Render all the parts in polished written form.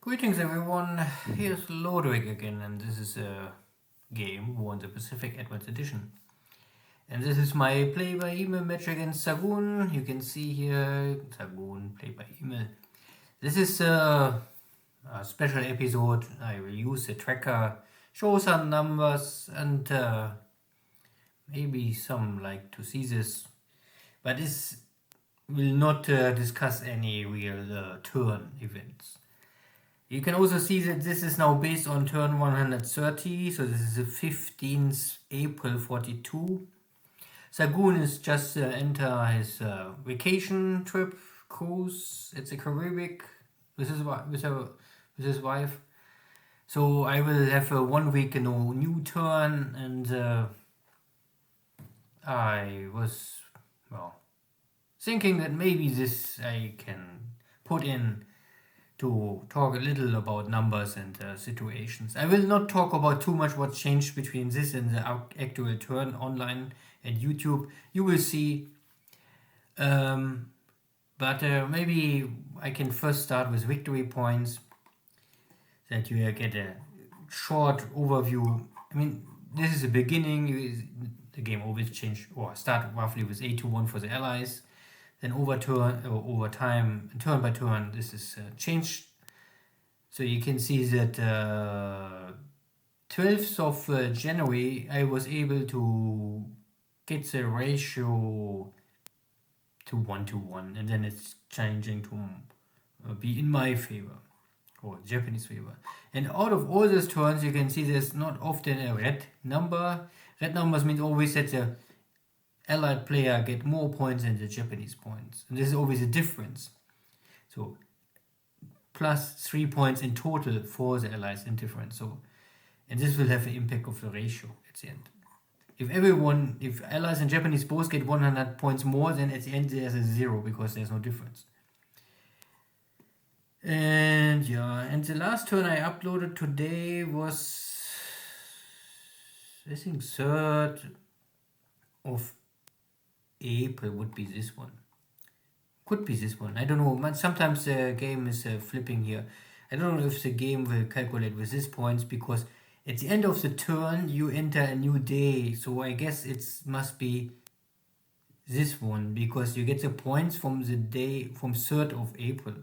Greetings everyone, here's Lodrik again, and this is a game, War in the Pacific Advanced Edition. And this is my play by email match against Xargun. You can see here, Xargun, play by email. This is a special episode. I will use the tracker, show some numbers, and maybe some like to see this. But this will not discuss any real turn events. You can also see that this is now based on turn 130, so this is the 15th April 42. Xargun is just enter his vacation trip cruise. It's a Caribbean with his wife. So I will have a 1 week new turn, and I was thinking that maybe this I can put in to talk a little about numbers and situations. I will not talk about too much what changed between this and the actual turn online at YouTube. You will see. But maybe I can first start with victory points, that you get a short overview. I mean, this is the beginning. The game always change or start roughly with A21 for the allies. Then over time, turn by turn, this is changed. So you can see that 12th of January, I was able to get the ratio to 1:1, and then it's changing to be in my favor, or Japanese favor. And out of all those turns, you can see there's not often a red number. Red numbers mean always that the allied player get more points than the Japanese points. And this is always a difference. So plus 3 points in total for the allies in difference. So, and this will have an impact of the ratio at the end. If allies and Japanese both get 100 points more, then at the end there's a 0 because there's no difference. And the last turn I uploaded today was, I think, 3rd of April would be this one. Could be this one. I don't know. Sometimes the game is flipping here. I don't know if the game will calculate with these points, because at the end of the turn you enter a new day. So I guess it must be this one, because you get the points from the day from 3rd of April.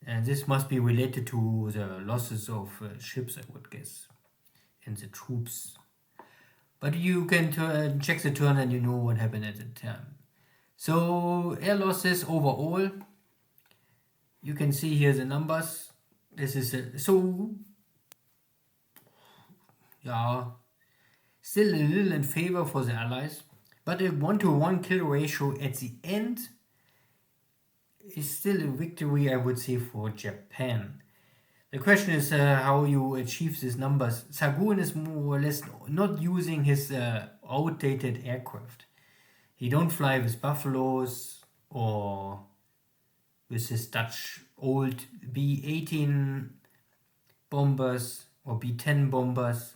And this must be related to the losses of ships, I would guess, and the troops. But you can check the turn and you know what happened at the time. So air losses overall, you can see here the numbers. This is still a little in favor for the allies, but a 1:1 kill ratio at the end is still a victory, I would say, for Japan. The question is how you achieve these numbers. Xargun is more or less not using his outdated aircraft. He don't fly with Buffaloes or with his Dutch old B-18 bombers or B-10 bombers.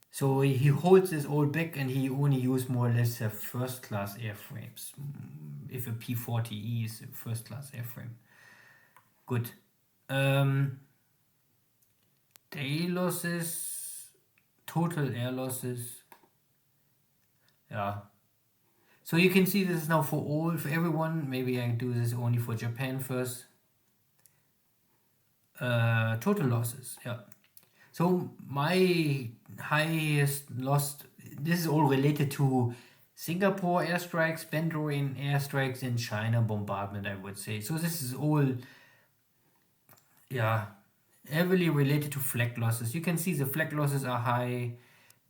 So he holds his old back, and he only uses more or less first class airframes. If a P-40E is a first class airframe. Good. Day losses, total air losses. So you can see this is now for everyone. Maybe I do this only for Japan first. Total losses, So my highest loss, this is all related to Singapore airstrikes, Mandarin airstrikes, and China bombardment, I would say. So this is all, heavily related to flag losses. You can see the flag losses are high,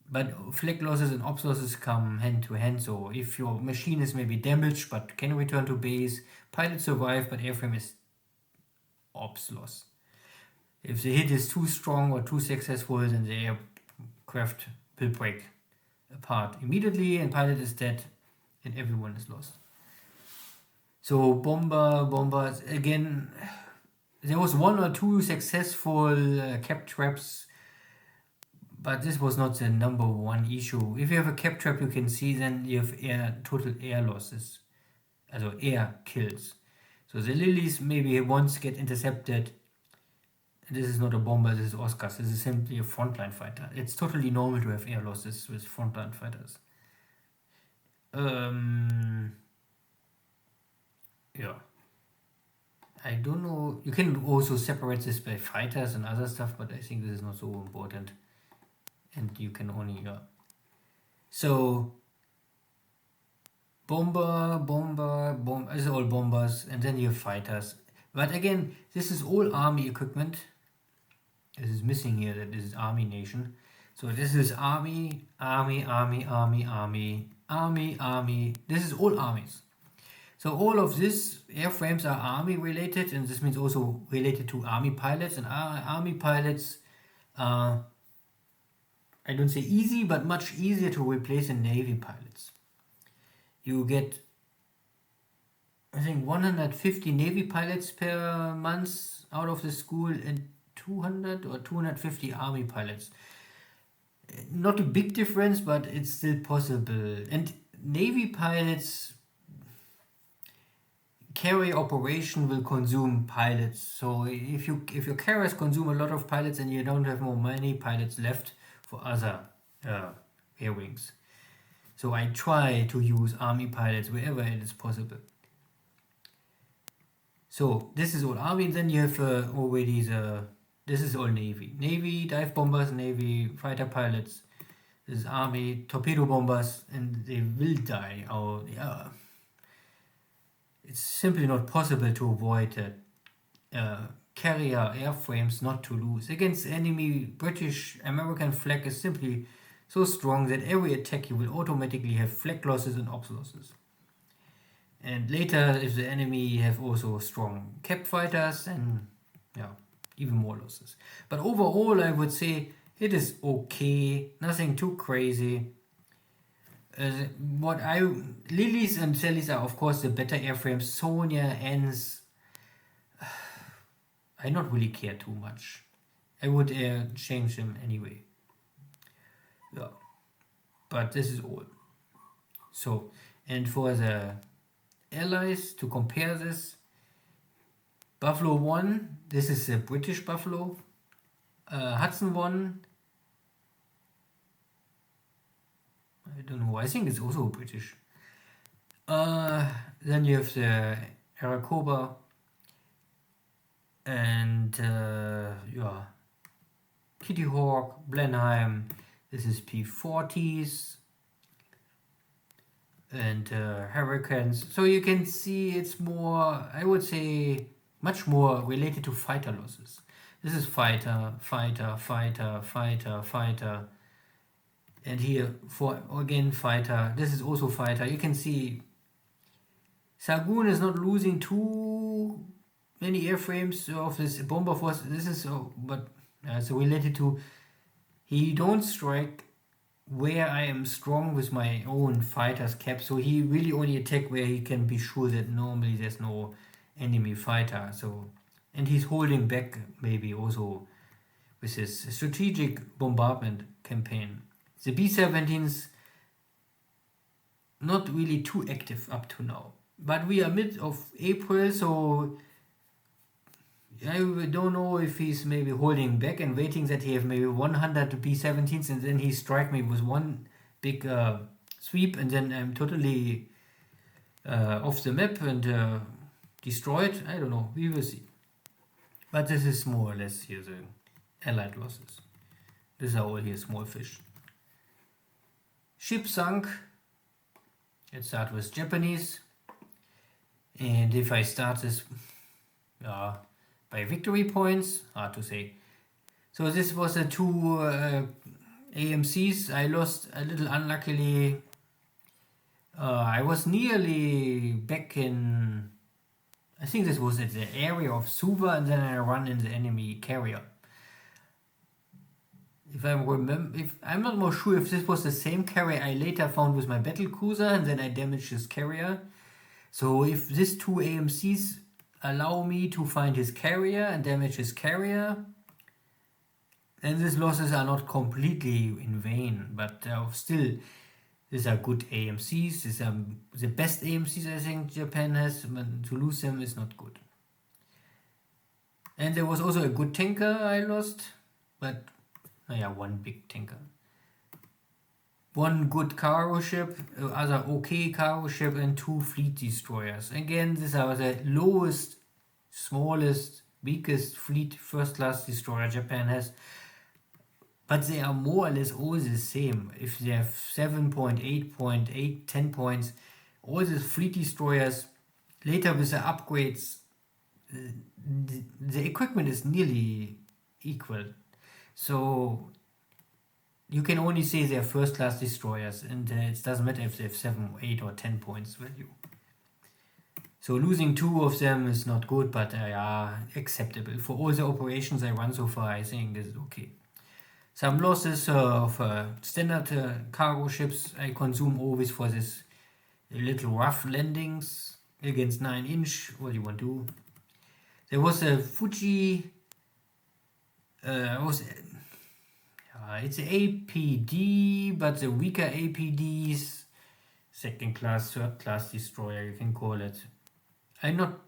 but flag losses and ops losses come hand to hand. So if your machine is maybe damaged but can return to base, pilot survive, but airframe is ops loss. If the hit is too strong or too successful, then the aircraft will break apart immediately, and pilot is dead, and everyone is lost. So bombers, again, there was 1 or 2 successful cap traps, but this was not the number one issue. If you have a cap trap, you can see then you have total air losses, also air kills. So the Lilies maybe once get intercepted, This is not a bomber, this is Oscars. This is simply a frontline fighter. It's totally normal to have air losses with frontline fighters. Yeah. I don't know. You can also separate this by fighters and other stuff, but I think this is not so important. And you can only, yeah. So, bomber, this is all bombers, and then you have fighters. But again, this is all army equipment. This is missing here, that this is army nation. So this is army. This is all armies. So all of these airframes are army related, and this means also related to army pilots. And army pilots are, I don't say easy, but much easier to replace than navy pilots. You get, I think, 150 navy pilots per month out of the school, and 200 or 250 army pilots. Not a big difference, but it's still possible. And navy pilots, carrier operation will consume pilots. So if your carriers consume a lot of pilots and you don't have many pilots left for other air wings. So I try to use army pilots wherever it is possible. So this is all army, and then you have already this is all navy. Navy dive bombers, navy fighter pilots. This is army torpedo bombers, and they will die. Or yeah, it's simply not possible to avoid carrier airframes not to lose. Against enemy, British, American flag is simply so strong that every attack you will automatically have flag losses and ops losses. And later, if the enemy have also strong cap fighters, then yeah, even more losses. But overall, I would say it is okay, nothing too crazy. Lilies and Sellies are of course the better airframes. Sonia, Ens, I not really care too much. I would change them anyway. Yeah, but this is all. So, and for the allies, to compare this, Buffalo 1, this is a British Buffalo. Hudson 1, I don't know, I think it's also British. Then you have the Arakoba, and yeah, Kitty Hawk, Blenheim. This is P-40s and Hurricanes. So you can see it's more, I would say, much more related to fighter losses. This is fighter. And here, for again, fighter. This is also fighter. You can see Xargun is not losing too many airframes of this bomber force. This is, but it's related to, he don't strike where I am strong with my own fighter's cap. So he really only attack where he can be sure that normally there's no enemy fighter. So, and he's holding back maybe also with his strategic bombardment campaign. The B-17s not really too active up to now, but we are mid of April, so I don't know if he's maybe holding back and waiting that he have maybe 100 B-17s and then he strike me with one big sweep, and then I'm totally off the map and destroyed. I don't know, we will see. But this is more or less here the allied losses. These are all here small fish. Ship sunk. Let's start with Japanese. And if I start this by victory points, hard to say. So this was the two AMCs. I lost a little unluckily. I was nearly back in, I think this was at the area of Suva, and then I run in the enemy carrier. If I'm not more sure if this was the same carrier I later found with my battle cruiser, and then I damaged his carrier. So if these two AMCs allow me to find his carrier and damage his carrier, then these losses are not completely in vain. But still, these are good AMCs. These are the best AMCs I think Japan has. But to lose them is not good. And there was also a good tanker I lost, but yeah, one big tanker. One good cargo ship, other okay cargo ship, and 2 fleet destroyers. Again, these are the lowest, smallest, weakest fleet first class destroyer Japan has. But they are more or less all the same. If they have 7.8, 10 points, all the fleet destroyers, later with the upgrades, the equipment is nearly equal. So you can only say they are first class destroyers, and it doesn't matter if they have 7, 8, or 10 points value. So losing 2 of them is not good, but they are acceptable. For all the operations I run so far, I think this is okay. Some losses of standard cargo ships I consume always for this little rough landings against 9-inch. What do you want to do? There was a Fuji. It's an APD, but the weaker APDs, second class, third class destroyer, you can call it. I'm not.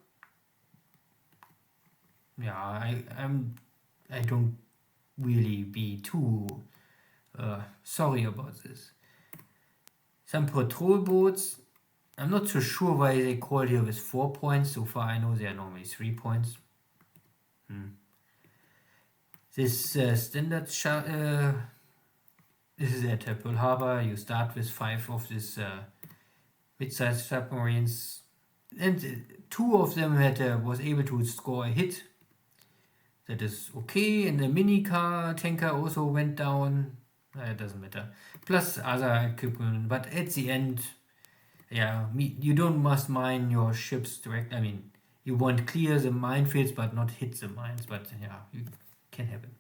Yeah, I don't really be too sorry about this. Some patrol boats. I'm not so sure why they call here with 4 points. So far I know they are normally 3 points. This standard this is at Pearl Harbor. You start with 5 of this mid-sized submarines, and 2 of them was able to score a hit. That is okay, and the mini car tanker also went down. It doesn't matter. Plus other equipment, but at the end, yeah, you don't must mine your ships direct. I mean, you want clear the minefields, but not hit the mines. But yeah, you can happen.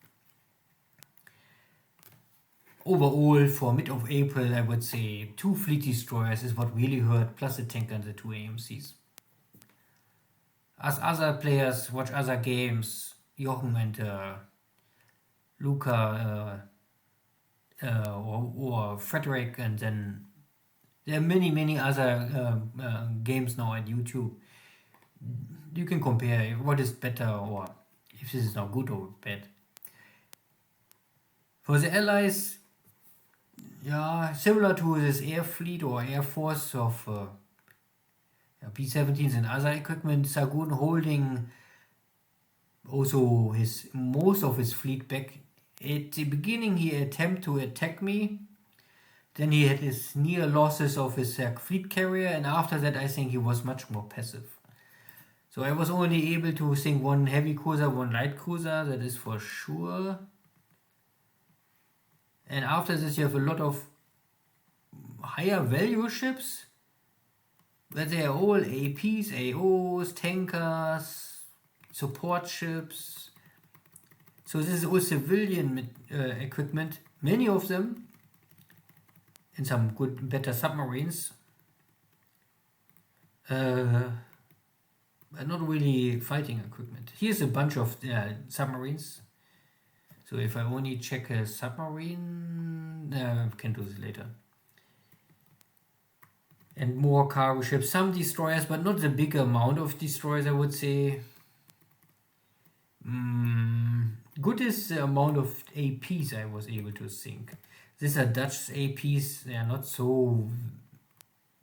Overall, for mid of April, I would say 2 fleet destroyers is what really hurt, plus the tanker and the 2 AMCs. As other players watch other games, Jochen and Luca or Frederick, and then there are many other games now at YouTube. You can compare what is better, or if this is now good or bad. For the Allies, yeah, similar to this air fleet or air force of P-17s and other equipment, Xargun holding also most of his fleet back. At the beginning he attempted to attack me, then he had his near losses of his fleet carrier, and after that I think he was much more passive. So I was only able to sink 1 heavy cruiser, 1 light cruiser, that is for sure. And after this you have a lot of higher value ships, but they are all APs, AOs, tankers, support ships. So this is all civilian equipment, many of them, and some good, better submarines. But not really fighting equipment. Here's a bunch of submarines. So if I only check a submarine, I can do this later. And more cargo ships, some destroyers, but not the big amount of destroyers, I would say. Good is the amount of APs I was able to sink. These are Dutch APs, they are not so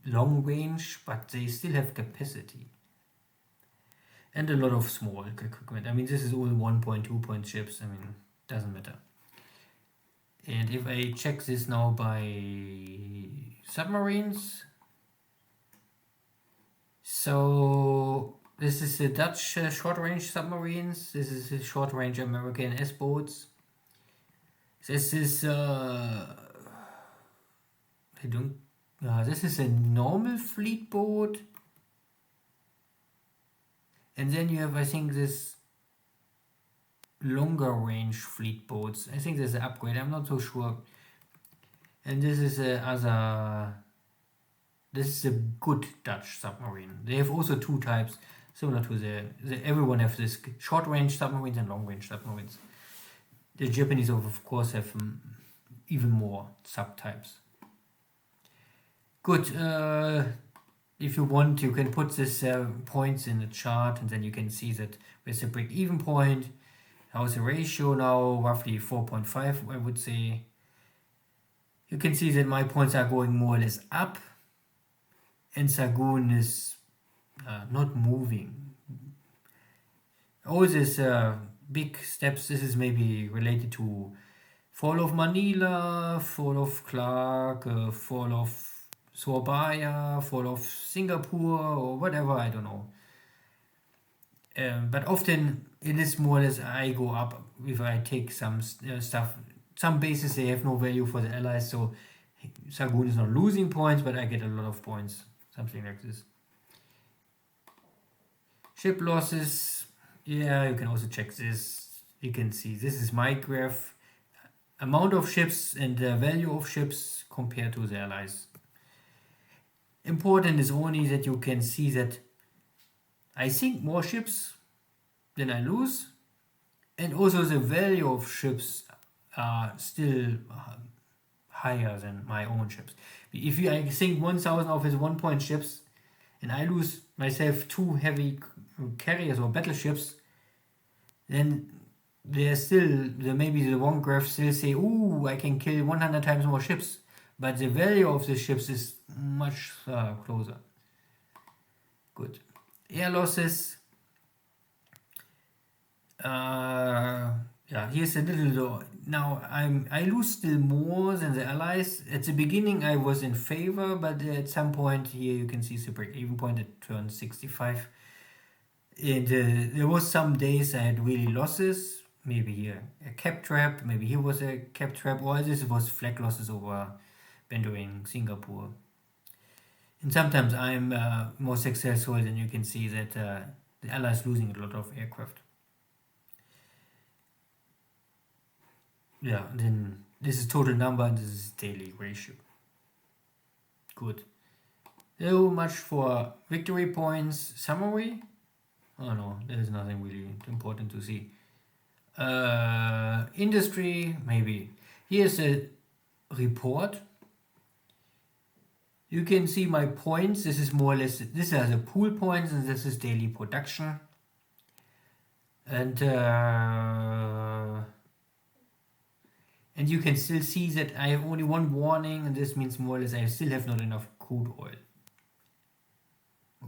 long range, but they still have capacity. And a lot of small equipment. I mean, this is all 1.2 point ships, I mean, doesn't matter. And if I check this now by submarines, so this is the Dutch short-range submarines. This is the short-range American S-boats. This is this is a normal fleet boat. And then you have, I think, this longer range fleet boats. I think there's an upgrade, I'm not so sure. And this is this is a good Dutch submarine. They have also 2 types, similar to everyone has this short range submarines and long range submarines. The Japanese of course have even more subtypes. Good. if you want, you can put this points in the chart, and then you can see that with the break-even point, how's the ratio now? Roughly 4.5, I would say. You can see that my points are going more or less up, and Xargun is not moving. All these big steps, this is maybe related to fall of Manila, fall of Clark, fall of Surabaya, fall of Singapore, or whatever, I don't know. But often it is more or less I go up if I take some stuff. Some bases, they have no value for the allies, so Xargun is not losing points, but I get a lot of points, something like this. Ship losses, yeah, you can also check this. You can see this is my graph, amount of ships and the value of ships compared to the allies. Important is only that you can see that I sink more ships than I lose, and also the value of ships are still higher than my own ships. If I sink 1,000 of his 1-point ships and I lose myself 2 heavy carriers or battleships, then there's still, maybe the one graph still say, ooh, I can kill 100 times more ships, but the value of the ships is much closer. Good. Air losses. Yeah, here's a little. Now I lose still more than the allies. At the beginning I was in favor, but at some point here you can see the break-even point at turn 65. And there was some days I had really losses. Maybe here a cap trap, maybe here was a cap trap, or this was flag losses over Bendoing, Singapore. And sometimes I'm more successful, and you can see that the allies losing a lot of aircraft. Yeah, then this is total number and this is daily ratio. Good. So much for victory points summary. Oh no, there's nothing really important to see. Industry, maybe. Here's a report. You can see my points. This is more or less, this are the pool points, and this is daily production. And you can still see that I have only one warning, and this means more or less I still have not enough crude oil.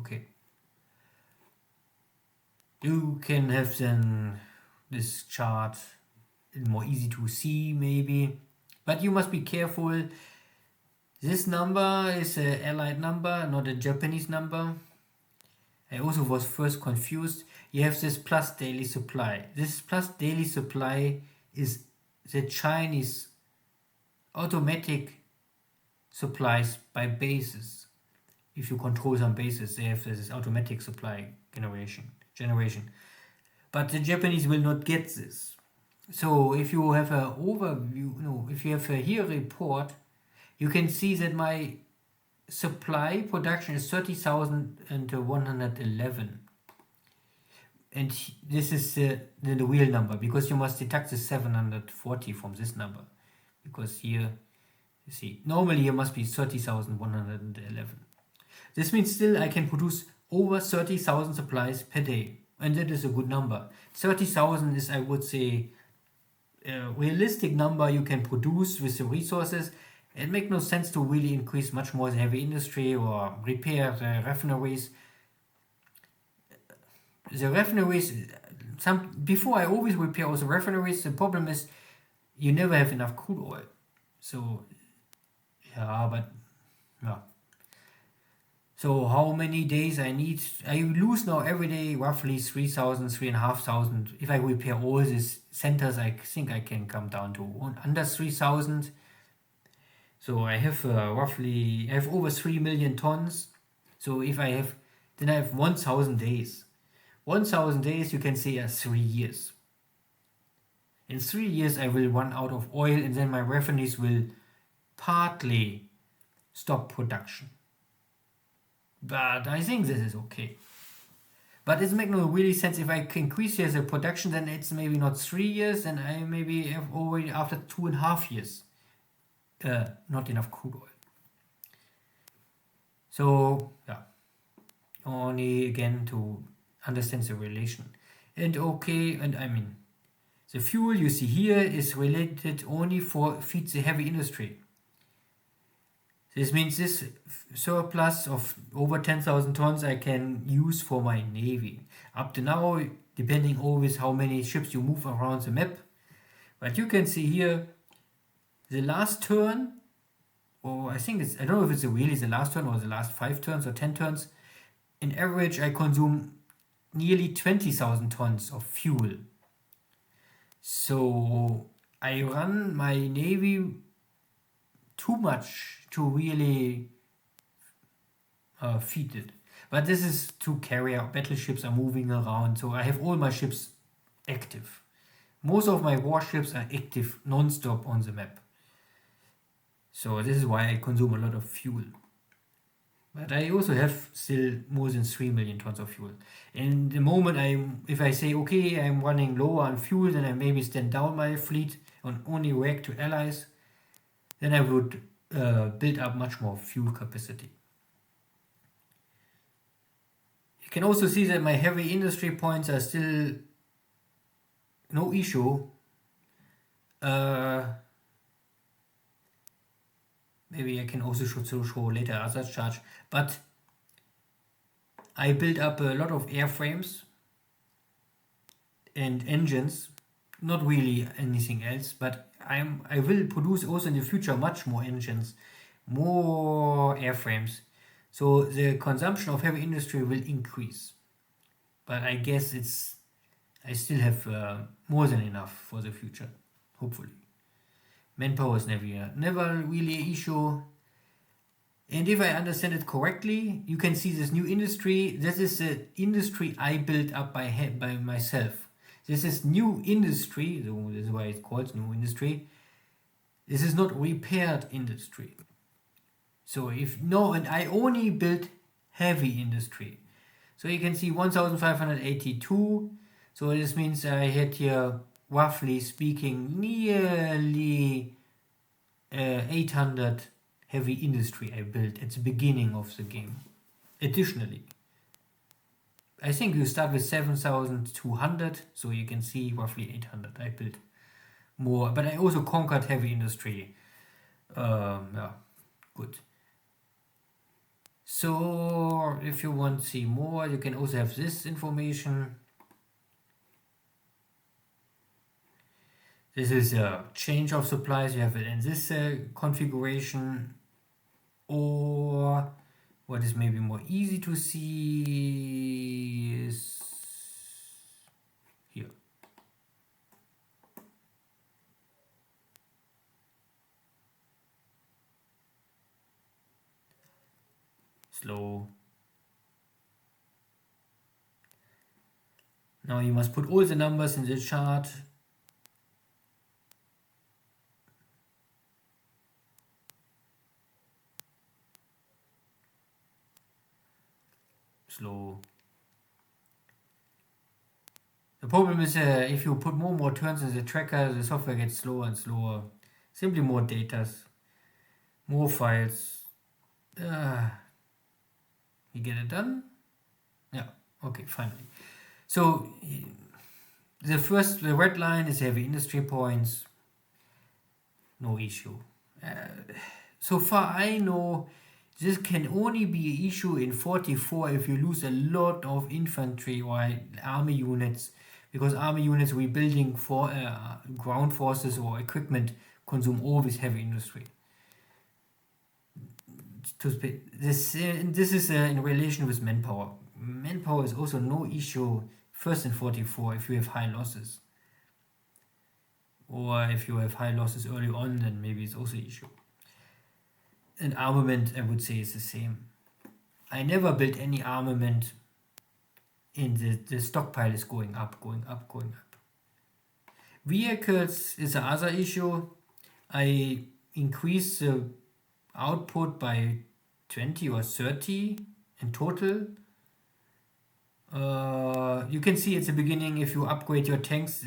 Okay. You can have then this chart more easy to see maybe, but you must be careful. This number is an allied number, not a Japanese number. I also was first confused. You have this plus daily supply. This plus daily supply is the Chinese automatic supplies by bases. If you control some bases, they have this automatic supply generation. But the Japanese will not get this. So if you have an overview, if you have a here report, you can see that my supply production is 30,111. And this is the real number, because you must deduct the 740 from this number. Because here, you see, normally here must be 30,111. This means still I can produce over 30,000 supplies per day. And that is a good number. 30,000 is, I would say, a realistic number you can produce with the resources. It makes no sense to really increase much more the heavy industry or repair the refineries. The refineries, before I always repair all the refineries, the problem is you never have enough crude oil. So, yeah, but, yeah. So how many days I need? I lose now every day roughly 3,000, 3,500. If I repair all these centers, I think I can come down to under 3,000. So I have I have over 3 million tons. So if I have, then I have 1,000 days. 1,000 days you can say as 3 years. In 3 years I will run out of oil, and then my refineries will partly stop production. But I think this is okay. But it makes no really sense. If I increase here the production, then it's maybe not 3 years, and I maybe have already after 2.5 years not enough crude oil. So yeah, only again to understand the relation. And okay, and I mean, the fuel you see here is related only for feed the heavy industry. This means this surplus of over 10,000 tons I can use for my navy. Up to now, depending always how many ships you move around the map. But you can see here the last turn, or I think it's, I don't know if it's really the last turn or the last 5 turns or 10 turns. In average, I consume nearly 20,000 tons of fuel. So I run my navy too much to really feed it. But this is to carry out battleships are moving around, so I have all my ships active. Most of my warships are active non-stop on the map. So this is why I consume a lot of fuel. But I also have still more than 3 million tons of fuel. And the moment if I say, okay, I'm running lower on fuel, then I maybe stand down my fleet and only react to allies, then I would build up much more fuel capacity. You can also see that my heavy industry points are still no issue. Maybe I can also show later other charge, but I built up a lot of airframes and engines, not really anything else, but I will produce also in the future much more engines, more airframes. So the consumption of heavy industry will increase. But I guess I still have more than enough for the future, hopefully. Manpower is never really an issue. And if I understand it correctly, you can see this new industry. This is the industry I built up by myself. This is new industry, so this is why it's called new industry. This is not repaired industry. So and I only built heavy industry. So you can see 1582. So this means I had here, roughly speaking, nearly 800 heavy industry I built at the beginning of the game. Additionally, I think you start with 7,200, so you can see roughly 800 I built more, but I also conquered heavy industry. Yeah, good. So if you want to see more, you can also have this information. This is a change of supplies. You have it in this configuration, or what is maybe more easy to see is here. Slow. Now you must put all the numbers in the chart. Slow. The problem is if you put more turns in the tracker, the software gets slower and slower. Simply more data, more files. You get it done? Yeah, okay, finally. So the red line is heavy industry points. No issue. So far I know this can only be an issue in 44 if you lose a lot of infantry or army units, because army units rebuilding for ground forces or equipment consume always heavy industry. This is in relation with manpower. Manpower is also no issue first in 44 if you have high losses. Or if you have high losses early on, then maybe it's also an issue. And armament, I would say, is the same. I never built any armament in the stockpile is going up. Vehicles is another issue. I increased the output by 20 or 30 in total. You can see at the beginning, if you upgrade your tanks,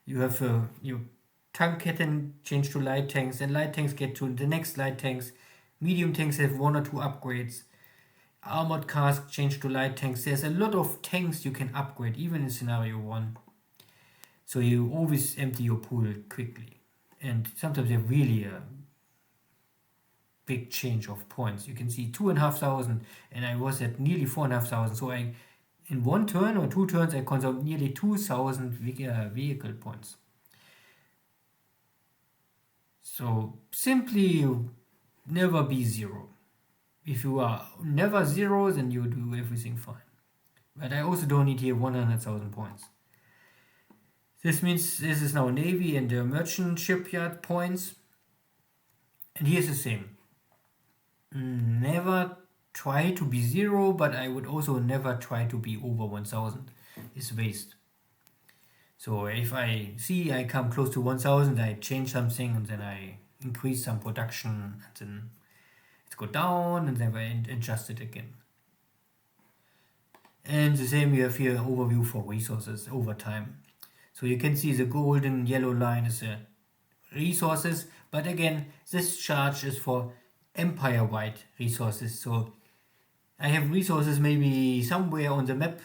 you have your tank can change to light tanks, and light tanks get to the next light tanks. Medium tanks have 1 or 2 upgrades. Armored cars change to light tanks. There's a lot of tanks you can upgrade, even in scenario 1. So you always empty your pool quickly. And sometimes they're really a big change of points. You can see 2,500 and I was at nearly 4,500. So in 1 turn or 2 turns I consumed nearly 2,000 vehicle points. So simply never be 0. If you are never 0, then you do everything fine. But I also don't need here 100,000 points. This means this is now Navy and the merchant shipyard points. And here's the same. Never try to be 0, but I would also never try to be over 1,000. It's waste. So if I see I come close to 1,000, I change something and then I increase some production and then it go down and then I adjust it again. And the same you have here overview for resources over time. So you can see the golden yellow line is the resources, but again this chart is for empire-wide resources. So I have resources maybe somewhere on the map,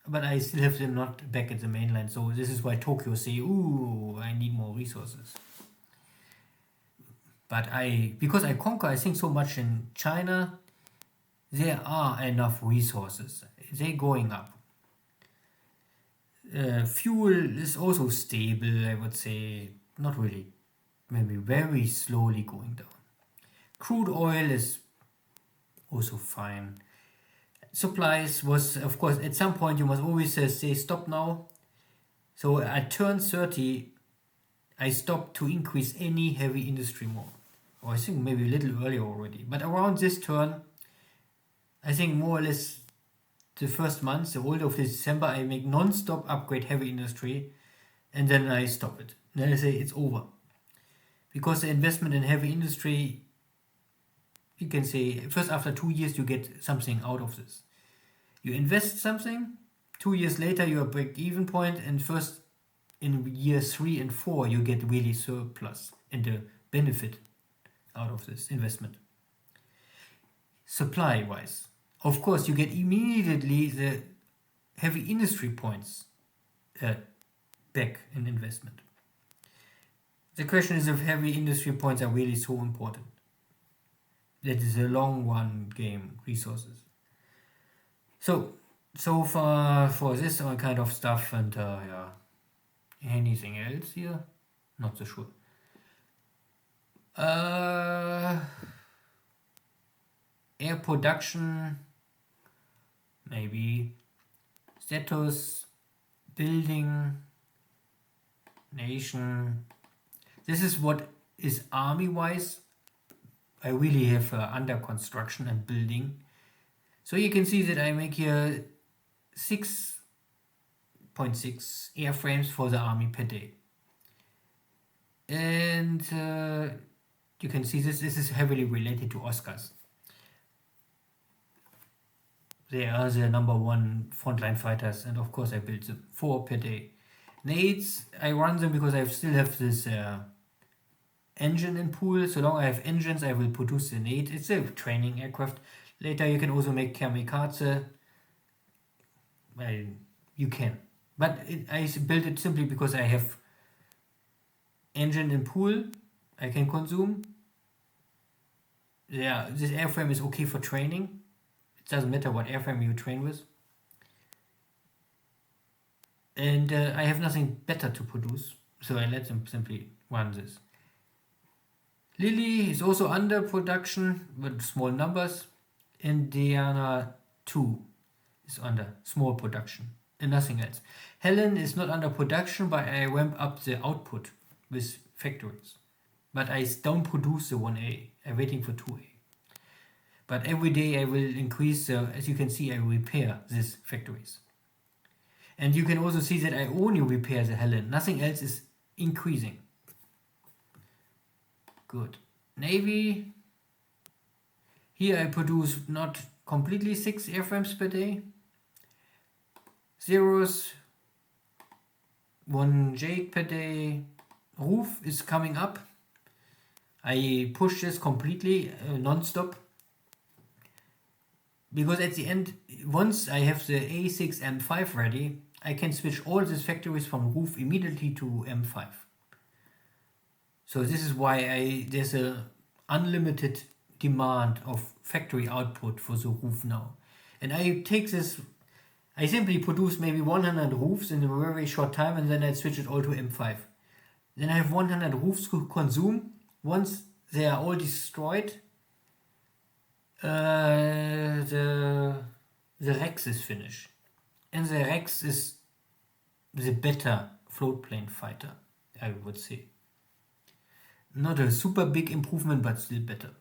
but I still have them not back at the mainland. So this is why Tokyo say, ooh, I need more resources. But because I conquer, I think so much in China, there are enough resources. They're going up. Fuel is also stable, I would say. Not really. Maybe very slowly going down. Crude oil is also fine. Supplies was, of course, at some point you must always say stop now. So at turn 30, I stopped to increase any heavy industry more. Or I think maybe a little earlier already. But around this turn, I think more or less the first month, the whole of December, I make non-stop upgrade heavy industry and then I stop it. Then I say it's over. Because the investment in heavy industry, you can say first after 2 years you get something out of this. You invest something, 2 years later you are break-even point, and first in year 3 and 4 you get really surplus and the benefit out of this investment. Supply-wise, of course you get immediately the heavy industry points back in investment. The question is if heavy industry points are really so important. That is a long run game, resources. So far for this kind of stuff, and yeah, anything else here? Not so sure. Air production, maybe. Status, building, nation. This is what is army-wise. I really have under construction and building. So you can see that I make here 6.6 airframes for the army per day. And you can see this is heavily related to Oscars. They are the #1 frontline fighters, and of course I build them 4 per day. Nades, I run them because I still have this engine in pool. So long I have engines, I will produce the nade. It's a training aircraft. Later you can also make kamikaze. Well, you can. But I built it simply because I have engine in pool. I can consume. Yeah, this airframe is okay for training. It doesn't matter what airframe you train with. And I have nothing better to produce. So I let them simply run this. Lily is also under production with small numbers. Indiana 2 is under small production and nothing else. Helen is not under production, but I ramp up the output with factories. But I don't produce the 1A. I'm waiting for 2A. But every day I will increase, as you can see, I repair these factories. And you can also see that I only repair the Helen. Nothing else is increasing. Good. Navy. Here I produce not completely 6 airframes per day. Zeros. 1 Jake per day. Roof is coming up. I push this completely non-stop. because at the end, once I have the A6 M5 ready, I can switch all these factories from roof immediately to M5. So this is why there's a unlimited demand of factory output for the roof now. And I simply produce maybe 100 roofs in a very short time, and then I switch it all to M5. Then I have 100 roofs to consume. Once they are all destroyed, the Rex is finished. And the Rex is the better floatplane fighter, I would say. Not a super big improvement, but still better.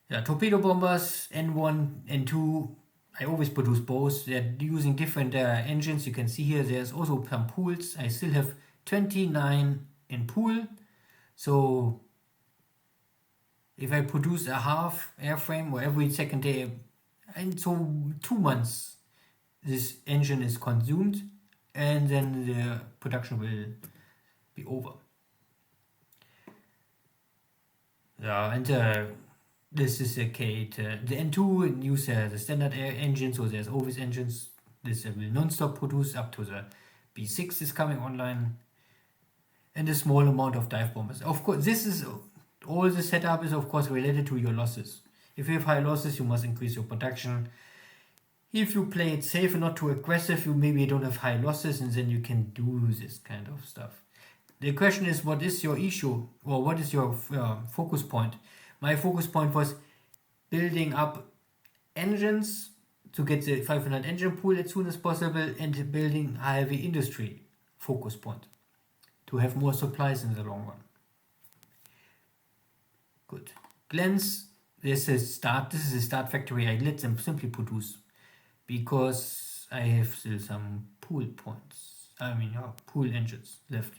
Yeah, torpedo bombers, N1, N2, I always produce both. They're using different engines. You can see here there's also some pools. I still have 29 in pool. So if I produce a half airframe or every second day, and so 2 months, this engine is consumed, and then the production will be over. Yeah, and this is a Kate. The N2 uses the standard air engine, so there's always engines. This will non-stop produce up to the B6 is coming online, and a small amount of dive bombers. Of course, all the setup is of course related to your losses. If you have high losses, you must increase your production. If you play it safe and not too aggressive, you maybe don't have high losses, and then you can do this kind of stuff. The question is, what is your issue, or what is your focus point? My focus point was building up engines to get the 500 engine pool as soon as possible, and building a heavy industry focus point to have more supplies in the long run. Good. Glens, this is a start factory. I let them simply produce because I have still some pool points. Pool engines left.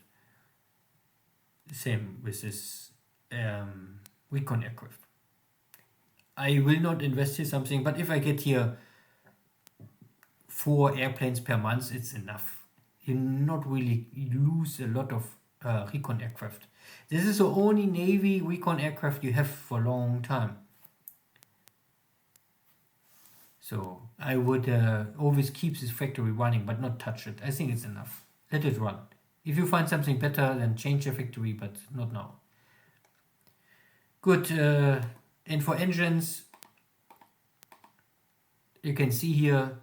Same with this recon aircraft. I will not invest here something, but if I get here 4 airplanes per month, it's enough. You not really lose a lot of recon aircraft. This is the only Navy recon aircraft you have for a long time. So I would always keep this factory running, but not touch it. I think it's enough. Let it run. If you find something better, then change the factory, but not now. Good. And for engines, you can see here,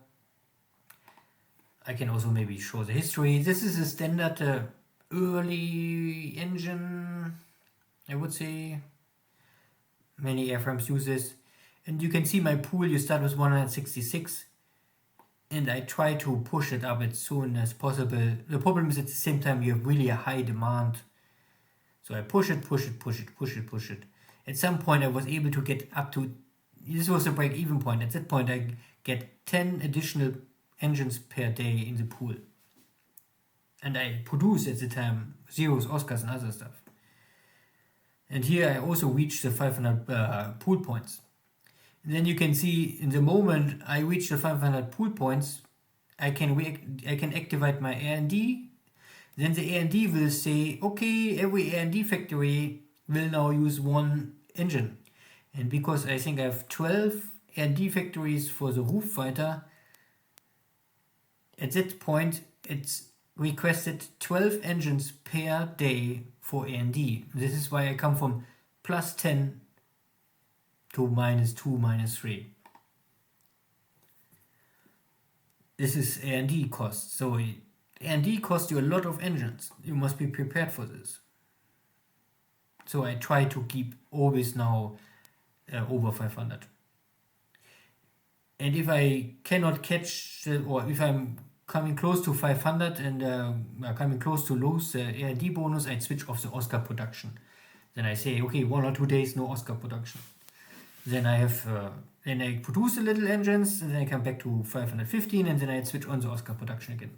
I can also maybe show the history. This is a standard early engine, I would say. Many airframes use this. And you can see my pool, you start with 166. And I try to push it up as soon as possible. The problem is at the same time you have really a high demand. So I push it. At some point I was able to get up to, this was a break-even point. At that point I get 10 additional engines per day in the pool. And I produce at the time Zeros, Oscars and other stuff. And here I also reached the 500 pool points. And then you can see in the moment I reach the 500 pool points, I can activate my R&D. Then the R&D will say, okay, every R&D factory will now use 1 engine. And because I think I have 12 R&D factories for the roof fighter, at that point it's requested 12 engines per day for R&D. This is why I come from +10 to -2, -3. This is R&D cost. So R&D costs you a lot of engines. You must be prepared for this. So I try to keep always now over 500. And if I cannot catch, or if I'm coming close to 500 and coming close to lose the R&D bonus, I switch off the Oscar production. Then I say, okay, 1 or 2 days, no Oscar production. Then I have, then I produce the little engines, and then I come back to 515, and then I switch on the Oscar production again.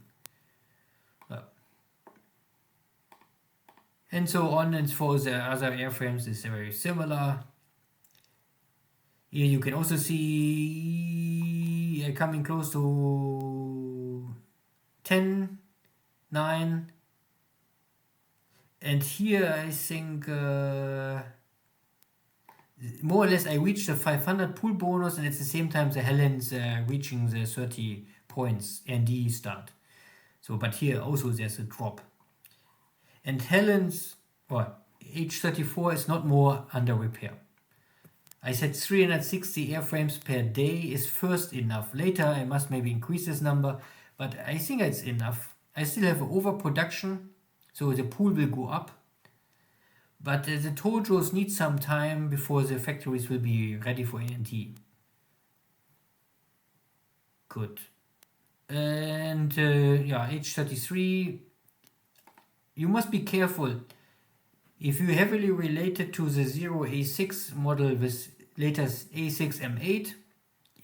And so on, and for the other airframes it's very similar. Here you can also see coming close to 10, 9, and here I think more or less I reached the 500 pool bonus, and at the same time the Helens reaching the 30 points ND start. So, but here also there's a drop. And Helens, or H34 is not more under repair. I said 360 airframes per day is first enough. Later I must maybe increase this number, but I think it's enough. I still have overproduction, so the pool will go up. But the Tojos need some time before the factories will be ready for ANT. Good. And yeah, H33, you must be careful. If you heavily related to the 0A6 model with latest A6 M8,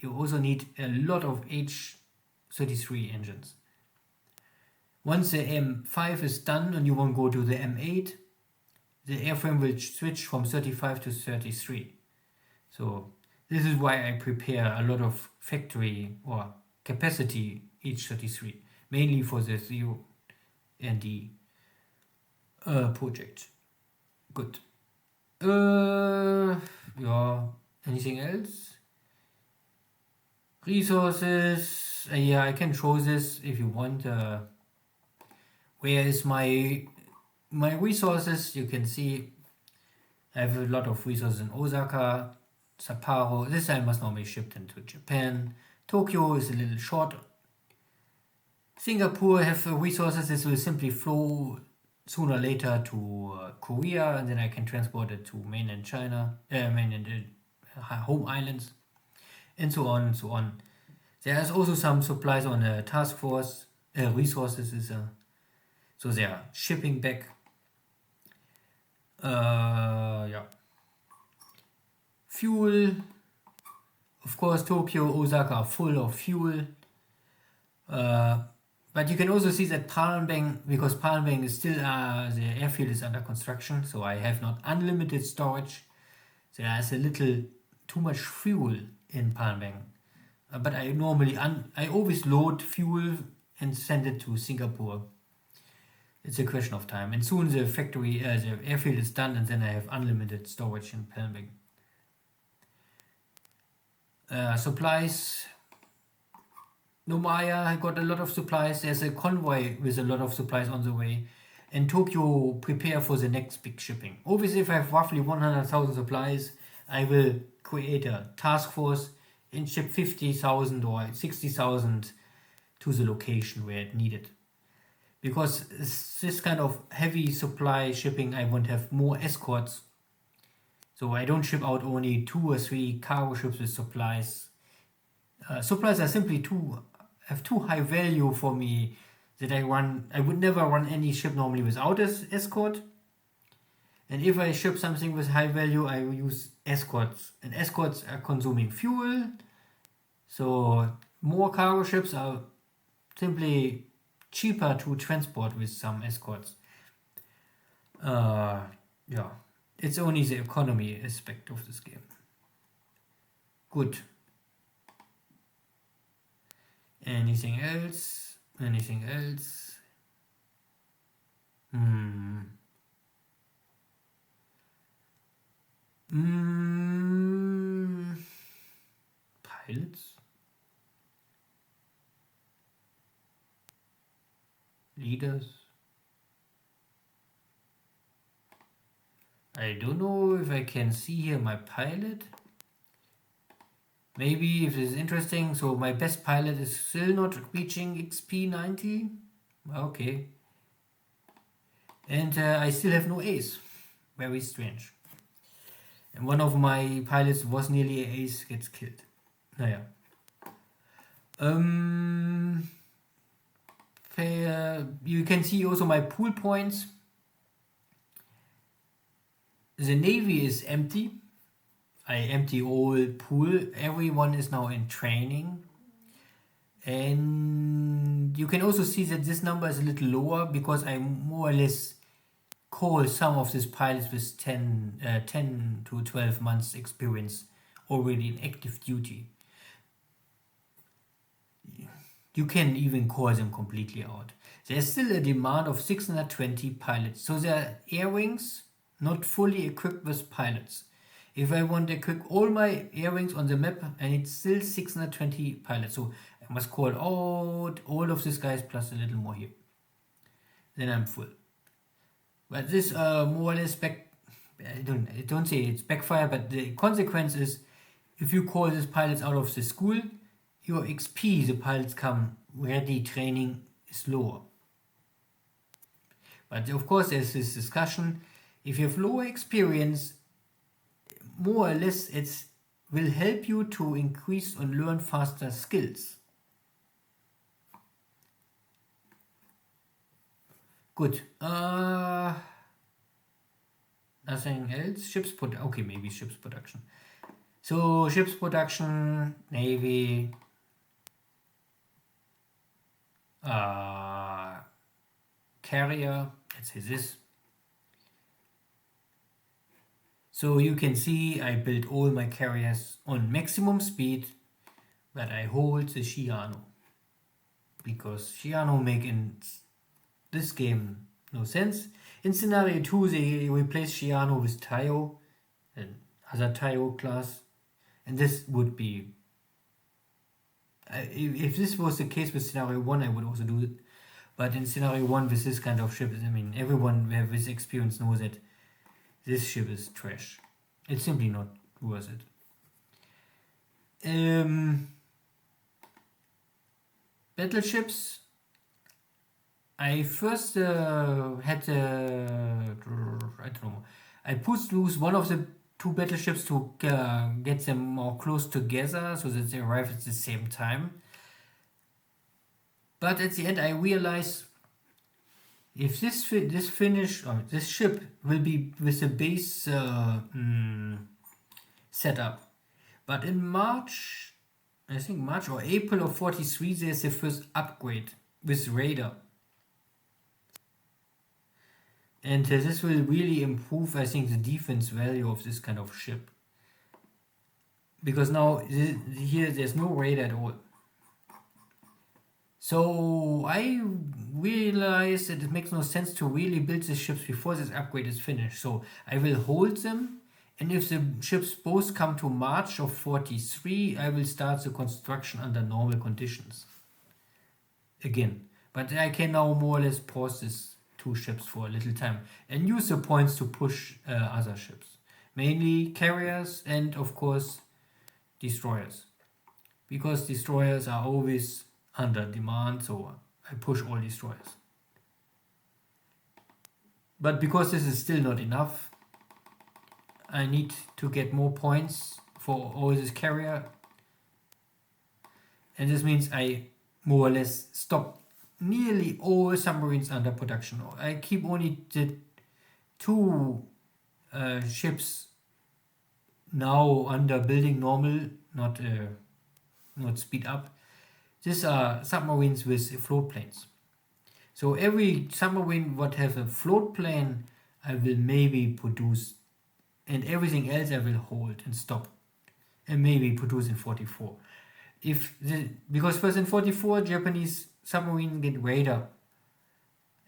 you also need a lot of H33 engines. Once the M5 is done and you want to go to the M8, the airframe will switch from 35 to 33. So this is why I prepare a lot of factory or capacity H33, mainly for the 0 and D project. Good. Yeah, anything else? Resources. Yeah, I can show this if you want. Where is my resources? You can see I have a lot of resources in Osaka, Sapporo. This I must normally ship into Japan. Tokyo is a little short. Singapore have resources. This will simply flow sooner or later to Korea, and then I can transport it to mainland China, mainland home islands, and so on and so on. There's also some supplies on the task force. Resources is so they are shipping back. Yeah. Fuel. Of course, Tokyo, Osaka are full of fuel. But you can also see that Palembang, because Palembang is still, the airfield is under construction, so I have not unlimited storage. There's a little too much fuel in Palembang. But I normally, I always load fuel and send it to Singapore. It's a question of time. And soon the factory, the airfield is done, and then I have unlimited storage in Palembang. Supplies. Nomaya, I got a lot of supplies. There's a convoy with a lot of supplies on the way. And Tokyo, prepare for the next big shipping. Obviously, if I have roughly 100,000 supplies, I will create a task force and ship 50,000 or 60,000 to the location where it needed. Because this kind of heavy supply shipping, I want to have more escorts. So I don't ship out only 2 or 3 cargo ships with supplies. Supplies are simply have too high value for me that I would never run any ship normally without an escort. And if I ship something with high value, I will use escorts. And escorts are consuming fuel. So more cargo ships are simply cheaper to transport with some escorts. Yeah, it's only the economy aspect of this game. Good. Anything else? Anything else? Pilots? Leaders? I don't know if I can see here my pilot. Maybe if this is interesting. So my best pilot is still not reaching XP 90. Okay. And I still have no ace. Very strange. And one of my pilots was nearly an ace, gets killed. Naja. You can see also my pool points. The Navy is empty. I empty all pool. Everyone is now in training. And you can also see that this number is a little lower because I more or less call some of these pilots with 10 to 12 months experience already in active duty. You can even call them completely out. There's still a demand of 620 pilots. So there are air wings not fully equipped with pilots. If I want to equip all my air wings on the map, I need still 620 pilots. So I must call out all of these guys plus a little more here. Then I'm full. But this more or less I don't say it's backfire, but the consequence is if you call these pilots out of the school, your XP, the pilots come ready training, is lower. But of course there's this discussion, if you have lower experience, more or less it will help you to increase and learn faster skills. Good. Nothing else? Okay, maybe ships production. So ships production, Navy, carrier, let's say this. So you can see I built all my carriers on maximum speed, but I hold the Shiano. Because Shiano make in this game no sense. In scenario 2 they replace Shiano with Tayo, another Tayo class. And this would be... if this was the case with scenario 1, I would also do it. But in scenario 1 with this kind of ship, I mean, everyone with experience knows that this ship is trash. It's simply not worth it. Battleships. I first had I don't know. I pushed loose one of the two battleships to get them more close together so that they arrive at the same time. But at the end I realized if this ship will be with a base setup, but in March, I think March or April of 43, there's the first upgrade with radar. And this will really improve, I think, the defense value of this kind of ship. Because now here there's no radar at all. So I realized that it makes no sense to really build the ships before this upgrade is finished. So I will hold them, and if the ships both come to March of 43, I will start the construction under normal conditions. Again. But I can now more or less pause these two ships for a little time and use the points to push other ships. Mainly carriers and of course destroyers. Because destroyers are always under demand, so I push all destroyers. But because this is still not enough, I need to get more points for all this carrier. And this means I more or less stop nearly all submarines under production. I keep only the two ships now under building normal, not speed up. These are submarines with float planes. So every submarine would have a float plane I will maybe produce, and everything else I will hold and stop and maybe produce in 44. Because first in 44 Japanese submarine get radar,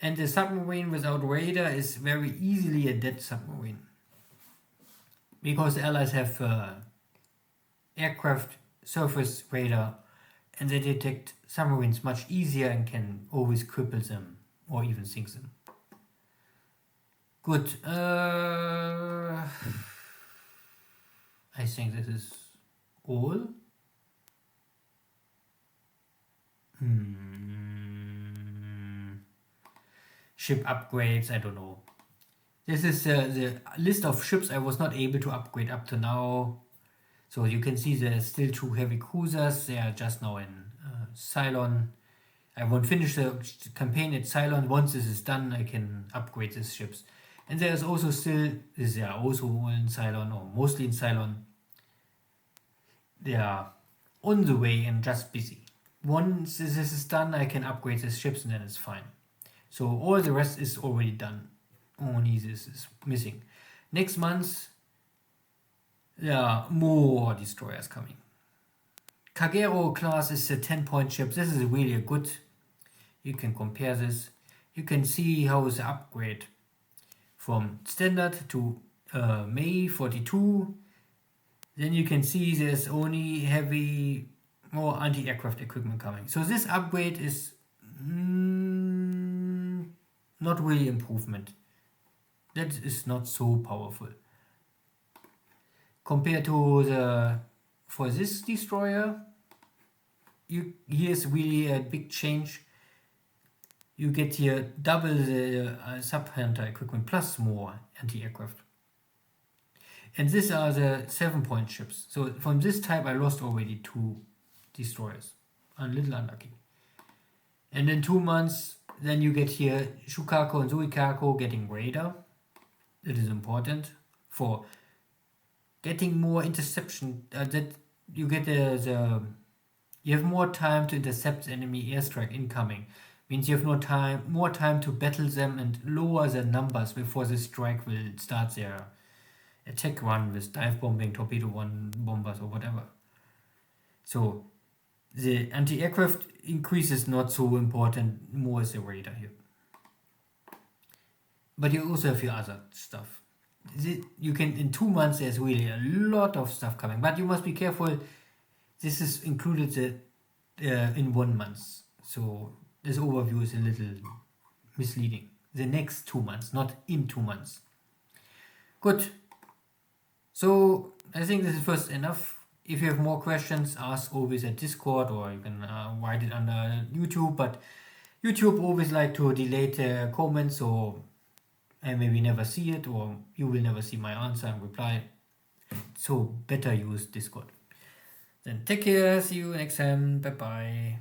and the submarine without radar is very easily a dead submarine. Because the Allies have aircraft surface radar, and they detect submarines much easier and can always cripple them or even sink them. Good. I think this is all. Ship upgrades, I don't know. This is the list of ships I was not able to upgrade up to now. So you can see there's still two heavy cruisers. They are just now in Ceylon. I won't finish the campaign at Ceylon. Once this is done, I can upgrade these ships. And there's also they are also in Ceylon, or mostly in Ceylon. They are on the way and just busy. Once this is done, I can upgrade these ships and then it's fine. So all the rest is already done. Only this is missing. Next month, there are more destroyers coming. Kagero class is a 10-point ship. This is really a good. You can compare this. You can see how the upgrade from standard to May 42 then you can see there's only heavy, more anti-aircraft equipment coming. So this upgrade is not really improvement. That is not so powerful. Compared to the, for this destroyer, here's really a big change. You get here double the sub-hunter equipment plus more anti-aircraft. And these are the 7-point ships. So from this type I lost already 2 destroyers. A little unlucky. And in 2 months, then you get here Shukaku and Suikaku getting radar. It is important for getting more interception. That you get you have more time to intercept enemy airstrike incoming. Means you have more time to battle them and lower their numbers before the strike will start their attack run with dive bombing, torpedo one bombers or whatever. So the anti-aircraft increase is not so important, more is the radar here. But you also have your other stuff. You can, in 2 months there's really a lot of stuff coming, but you must be careful. This is included in 1 month, so this overview is a little misleading. The next 2 months, not in 2 months. Good. So I think this is first enough. If you have more questions, ask always at Discord, or you can write it under YouTube. But YouTube always like to delete comments, so I maybe never see it, or you will never see my answer and reply. So better use Discord. Then take care. See you next time. Bye bye.